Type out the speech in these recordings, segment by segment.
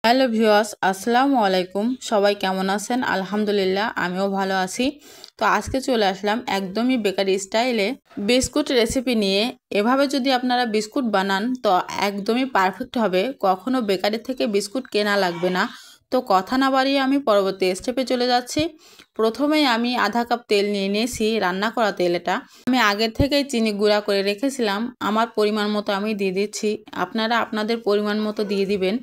Hello viewers, আসসালামু আলাইকুম। সবাই কেমন আছেন? আলহামদুলিল্লাহ, আমিও ভালো আছি। তো আজকে চলে আসলাম একদমই বেকারি স্টাইলে বিস্কুট রেসিপি নিয়ে। এভাবে যদি আপনারা বিস্কুট বানান তো একদমই পারফেক্ট হবে, কখনো বেকারি থেকে বিস্কুট কেনা লাগবে না। তো কথা না বাড়িয়ে আমি পরবর্তী স্টেপে চলে যাচ্ছি। প্রথমেই আমি আধা কাপ তেল নিয়ে নিয়েছি, রান্না করা তেল এটা। আমি আগের থেকেই চিনি গুঁড়া করে রেখেছিলাম, আমার পরিমাণ মতো আমি দিয়ে দিচ্ছি, আপনারা আপনাদের পরিমাণ মতো দিয়ে দিবেন।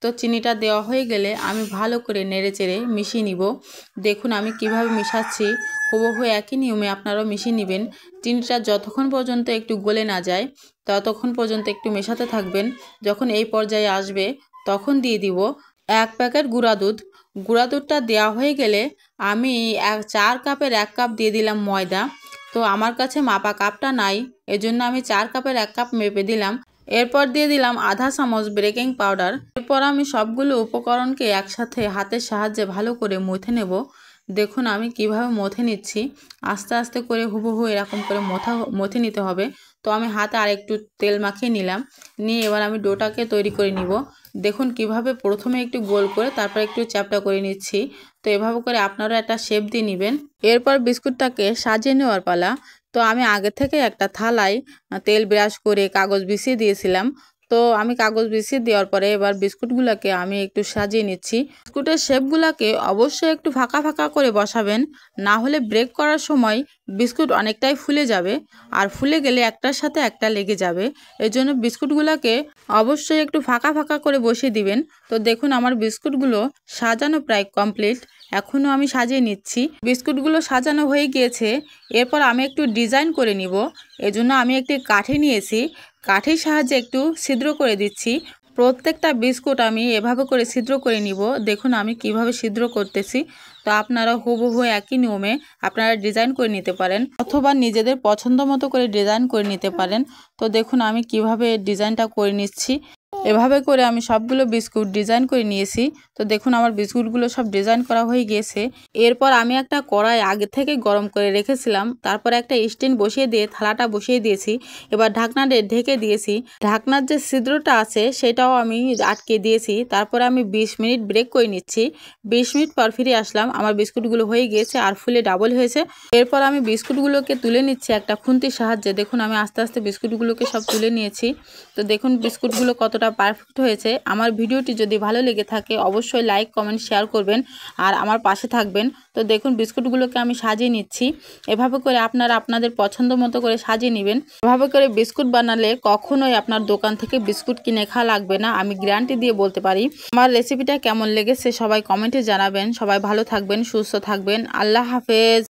তো চিনিটা দেওয়া হয়ে গেলে আমি ভালো করে নেড়েচেড়ে মিশিয়ে নিব। দেখুন আমি কিভাবে মিশাচ্ছি, হুবহু একই নিয়মে আপনারাও মিশিয়ে নেবেন। চিনিটা যতক্ষণ পর্যন্ত একটু গলে না যায় ততক্ষণ পর্যন্ত একটু মেশাতে থাকবেন। যখন এই পর্যায়ে আসবে তখন দিয়ে দিব 1 প্যাকেট গুঁড়া দুধ। গুঁড়া দুধটা দেওয়া হয়ে গেলে আমি 4 কাপের 1 কাপ দিয়ে দিলাম ময়দা। তো আমার কাছে মাপা কাপটা নাই, এজন্য আমি 4 কাপের 1 কাপ মেপে দিলাম। এরপর দিয়ে দিলাম আধা চামচ বেকিং পাউডার। এরপর আমি সবগুলো উপকরণকে একসাথে হাতের সাহায্যে ভালো করে মথে নেব। দেখুন আমি কিভাবে মথে নিচ্ছি, আস্তে আস্তে করে হুবহু এরকম করে মথে নিতে হবে। তো আমি হাতে আরেকটু তেল মাখিয়ে নিলাম, নিয়ে এবার আমি ডোটাকে তৈরি করে নিব। দেখুন কিভাবে প্রথমে একটু গোল করে তারপর একটু চ্যাপ্টা করে নিচ্ছি। তো এভাবে করে আপনারা একটা শেপ দিয়ে নেবেন। এরপর বিস্কুটটাকে সাজিয়ে নেওয়ার পালা। তো আমি আগে থেকে একটা থালায় তেল ব্রাশ করে কাগজ বিছিয়ে দিয়েছিলাম। তো আমি কাগজ বিছিয়ে দেওয়ার পরে এবার বিস্কুটগুলোকে আমি একটু সাজিয়ে নিচ্ছি। বিস্কুটের শেপগুলোকে অবশ্যই একটু ফাঁকা ফাঁকা করে বসাবেন, না হলে ব্রেক করার সময় বিস্কুট অনেকটাই ফুলে যাবে, আর ফুলে গেলে একটার সাথে একটা লেগে যাবে। এই জন্য বিস্কুটগুলোকে অবশ্যই একটু ফাঁকা ফাঁকা করে বসিয়ে দিবেন। তো দেখুন আমার বিস্কুটগুলো সাজানো প্রায় কমপ্লিট, এখনও আমি সাজিয়ে নিচ্ছি। বিস্কুটগুলো সাজানো হয়ে গিয়েছে, এরপর আমি একটু ডিজাইন করে নিব। এজন্য আমি একটি কাঠি নিয়েছি, কাঠির সাহায্যে একটু ছিদ্র করে দিচ্ছি। প্রত্যেকটা বিস্কুট আমি এভাবে করে ছিদ্র করে নিব। দেখুন আমি কিভাবে ছিদ্র করতেছি। তো আপনারা হুবহু একই নিয়মে আপনারা ডিজাইন করে নিতে পারেন, অথবা নিজেদের পছন্দ মতো করে ডিজাইন করে নিতে পারেন। তো দেখুন আমি কিভাবে ডিজাইনটা করে নিচ্ছি। এভাবে করে আমি সবগুলো বিস্কুট ডিজাইন করে নিয়েছি। তো দেখুন আমার বিস্কুটগুলো সব ডিজাইন করা হয়ে গিয়েছে। এরপর আমি একটা কড়াই আগে থেকে গরম করে রেখেছিলাম, তারপর একটা স্ট্যান্ড বসিয়ে দিয়ে থালাটা বসিয়ে দিয়েছি। এবার ঢাকনা ঢেকে দিয়েছি। ঢাকনার যে ছিদ্রটা আছে সেটাও আমি আটকে দিয়েছি। তারপর আমি 20 মিনিট ব্রেক করে নিচ্ছি। 20 মিনিট পর ফিরে আসলাম, আমার বিস্কুটগুলো হয়ে গিয়েছে আর ফুলে ডাবল হয়েছে। এরপর আমি বিস্কুটগুলোকে তুলে নিচ্ছি একটা খুন্তির সাহায্যে। দেখুন আমি আস্তে আস্তে বিস্কুটগুলোকে সব তুলে নিয়েছি। তো দেখুন বিস্কুটগুলো কতটা পারফেক্ট হয়েছে। আমার ভিডিওটি যদি ভালো লেগে থাকে অবশ্যই লাইক কমেন্ট শেয়ার করবেন আর আমার পাশে থাকবেন। তো দেখুন বিস্কুটগুলোকে আমি সাজিয়ে নিচ্ছি। এভাবে করে আপনারা আপনাদের পছন্দ মতো করে সাজিয়ে নেবেন। এভাবে করে বিস্কুট বানালে কখনোই আপনার দোকান থেকে বিস্কুট কিনে খাওয়া লাগবে না, আমি গ্যারান্টি দিয়ে বলতে পারি। আমার রেসিপিটা কেমন লেগেছে সবাই কমেন্টে জানাবেন। সবাই ভালো থাকবেন, সুস্থ থাকবেন। আল্লাহ হাফেজ।